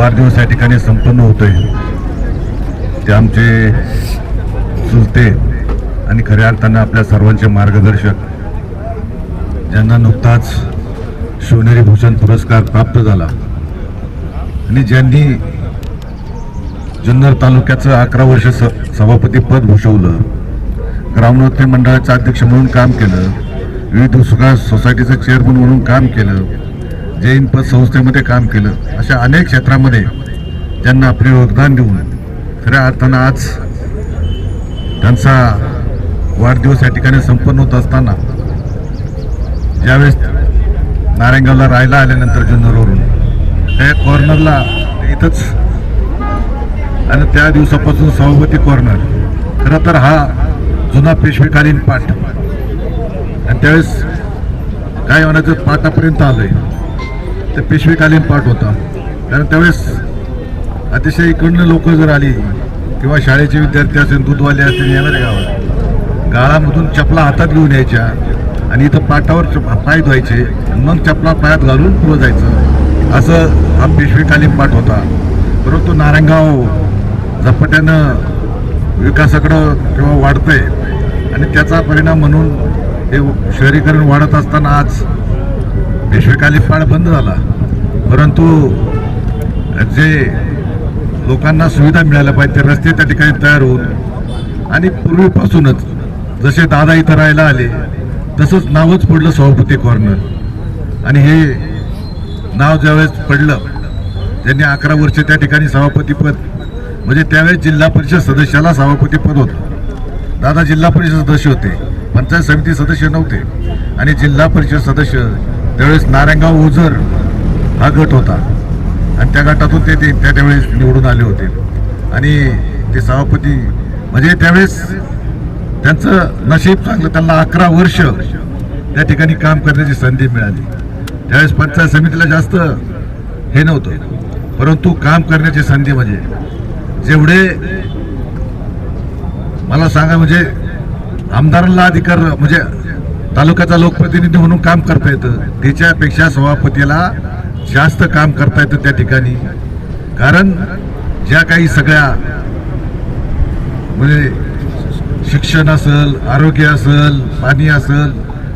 वाढदिवस या ठिकाणी संपन्न होतोय ते आमचे चुलते आणि खऱ्या अर्थानं आपल्या सर्वांचे मार्गदर्शक, ज्यांना नुकताच शिवनेरी भूषण पुरस्कार प्राप्त झाला आणि ज्यांनी जुन्नर तालुक्याचं 11 वर्ष सभापती पद भूषवलं, ग्रामोन्नती मंडळाचे अध्यक्ष म्हणून काम केलं, विविध सोसायटीचं चेअरमन म्हणून काम केलं, जैन पद संस्थेमध्ये काम केलं, अशा अनेक क्षेत्रामध्ये त्यांना आपले योगदान देऊन खऱ्या अर्थानं आज त्यांचा वाढदिवस या ठिकाणी संपन्न होत असताना ज्यावेळेस नारायणगावला राहायला आल्यानंतर जुन्नरवरून त्या कॉर्नरला इथंच आणि त्या दिवसापासून सभापती कॉर्नर खरं तर हा जुना पेशवेकालीन पाठ आणि त्यावेळेस काय म्हणायचं पाठापर्यंत आलोय ते पेशवेकालीन पाठ होता. कारण त्यावेळेस अतिशय इकडनं लोक जर आली किंवा शाळेचे विद्यार्थी असेल, दूधवाले असेल, येणाऱ्या गावात गाळामधून चपला हातात घेऊन यायच्या आणि इथं पाटावर पाय धुवायचे, मग चपला पायात घालून पुढं जायचं, असं हा पेशवेकालीन पाठ होता. परंतु नारायणगाव झपाट्यानं विकासाकडं किंवा वाढतंय आणि त्याचा परिणाम म्हणून हे शहरीकरण वाढत असताना आज पेशवेकालीन पाठ बंद झाला. परंतु जे लोकांना सुविधा मिळायला पाहिजे ते रस्ते त्या ठिकाणी तयार होऊन आणि पूर्वीपासूनच जसे दादा इथं राहायला आले तसंच नावच पडलं सभापती कॉर्नर. आणि हे नाव ज्यावेळेस पडलं, ज्यांनी 11 वर्ष त्या ठिकाणी सभापतीपद, म्हणजे त्यावेळेस जिल्हा परिषद सदस्याला सभापतीपद होतं. दादा जिल्हा परिषद सदस्य होते, पंचायत समिती सदस्य नव्हते. आणि जिल्हा परिषद सदस्य त्यावेळेस नारायणगाव ओझर हा गट होता आणि त्या गटातून ते त्यावेळेस निवडून आले होते आणि ते सभापती, म्हणजे त्यावेळेस त्यांचं नशीब चांगलं, त्यांना 11 वर्ष त्या ठिकाणी काम करण्याची संधी मिळाली. त्यावेळेस पंचायत समितीला जास्त हे नव्हतं, परंतु काम करण्याची संधी म्हणजे जेवढे मला सांगा, म्हणजे आमदारांना अधिकार, म्हणजे तालुक्याचा लोकप्रतिनिधी म्हणून काम करता येतं, त्याच्यापेक्षा सभापतीला जास्त काम करता येतं त्या ठिकाणी. कारण ज्या काही सगळ्या म्हणजे शिक्षण असेल, आरोग्य असेल, पाणी असेल,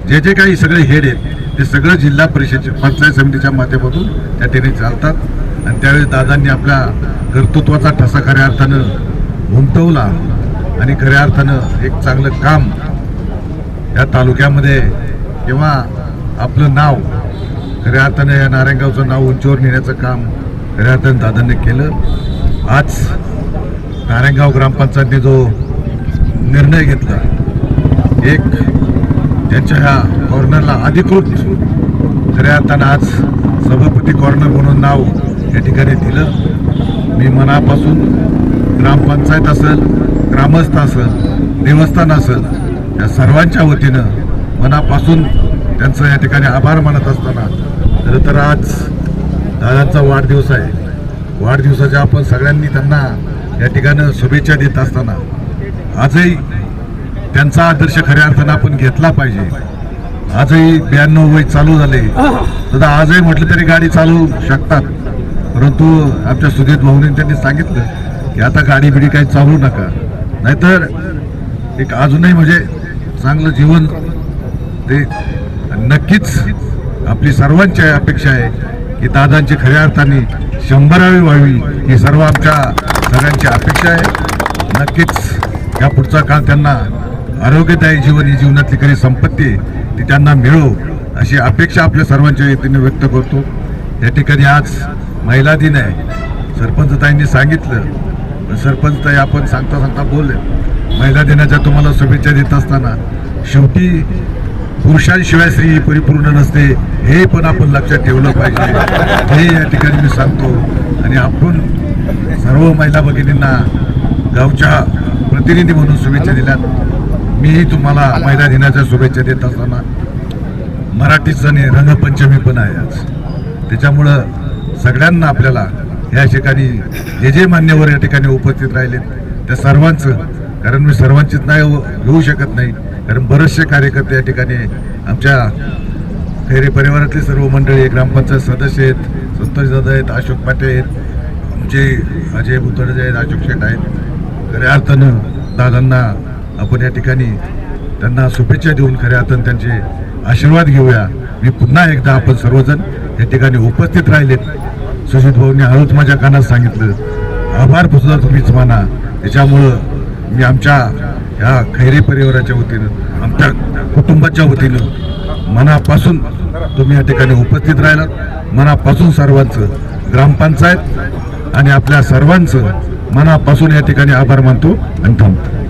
जे जे काही सगळे हेड आहेत ते सगळं जिल्हा परिषदेच्या पंचायत समितीच्या माध्यमातून त्या ठिकाणी चालतात. आणि त्यावेळेस दादांनी आपल्या कर्तृत्वाचा ठसा खऱ्या अर्थानं उमटवला आणि खऱ्या अर्थानं एक चांगलं काम या तालुक्यामध्ये किंवा आपलं नाव खऱ्या अर्थानं या नारायणगावचं नाव उंचीवर नेण्याचं काम खऱ्या अर्थानं दादांनी केलं. आज नारायणगाव ग्रामपंचायतने जो निर्णय घेतला, एक त्यांच्या ह्या कॉर्नरला अधिकृत खऱ्या अर्थानं आज सभापती कॉर्नर म्हणून नाव या ठिकाणी दिलं. मी मनापासून ग्रामपंचायत असेल, ग्रामस्थ असेल, देवस्थान असेल, या सर्वांच्या वतीनं मनापासून त्यांचं या ठिकाणी आभार मानत असताना, खरं तर आज दादांचा वाढदिवस आहे. वाढदिवसाच्या आपण सगळ्यांनी त्यांना या ठिकाणी शुभेच्छा देत असताना आजही त्यांचा आदर्श खऱ्या अर्थानं आपण घेतला पाहिजे. आजही 92 वय चालू झाले, तर आजही म्हटलं तरी गाडी चालवू शकतात. परंतु आमच्या सुजित भाऊने त्यांनी सांगितलं की आता गाडी बिडी काही चालवू नका, नाहीतर एक अजूनही म्हणजे चांगलं जीवन ते. नक्कीच आपली सर्वांची अपेक्षा आहे की दादांची खऱ्या अर्थाने 100वी व्हावी, ही सर्व आमच्या सगळ्यांची अपेक्षा आहे. नक्कीच या पुढचा काळ त्यांना आरोग्यदायी जीवन, ही जीवनातली खरी संपत्ती ती त्यांना मिळो अशी अपेक्षा आपल्या सर्वांच्या वतीने व्यक्त करतो. या ठिकाणी आज महिला दिन आहे, सरपंचताईंनी सांगितलं, पण सरपंचताई आपण सांगता सांगता बोलले, महिला दिनाच्या तुम्हाला शुभेच्छा देत असताना शेवटी पुरुषांशिवाय स्त्री परिपूर्ण नसते, हे पण आपण लक्षात ठेवलं पाहिजे, हे या ठिकाणी मी सांगतो. आणि आपण सर्व महिला भगिनींना गावच्या प्रतिनिधी म्हणून शुभेच्छा दिल्यात. मीही तुम्हाला महिला दिनाच्या शुभेच्छा देत असताना मराठी सण रंगपंचमी पण आहे आज, त्याच्यामुळं सगळ्यांना आपल्याला या ठिकाणी जे जे मान्यवर या ठिकाणी उपस्थित राहिले त्या सर्वांचं, कारण मी सर्वांचीच नाही घेऊ शकत नाही, कारण बरेचसे कार्यकर्ते या ठिकाणी आमच्या खैरे परिवारातले सर्व मंडळी, ग्रामपंचायत सदस्य आहेत, संतोष दादा आहेत, अशोक पाटे आहेत, आमचे अजय बुतडे आहेत, अशोक शेठ आहेत. खऱ्या अर्थानं दादांना आपण या ठिकाणी त्यांना शुभेच्छा देऊन खऱ्या अर्थानं त्यांचे आशीर्वाद घेऊया. मी पुन्हा एकदा आपण सर्वजण या ठिकाणी उपस्थित राहिलेत. सुजित भाऊंनी हळूच माझ्या कानात सांगितलं, आभार सुद्धा तुम्हीच माना. त्याच्यामुळं मी आमच्या ह्या खैरे परिवाराच्या वतीनं, आमच्या कुटुंबाच्या वतीनं मनापासून तुम्ही या ठिकाणी उपस्थित राहिलात. मनापासून सर्वांचं, ग्रामपंचायत आणि आपल्या सर्वांचं मनापासून या ठिकाणी आभार मानतो आणि थांबतो.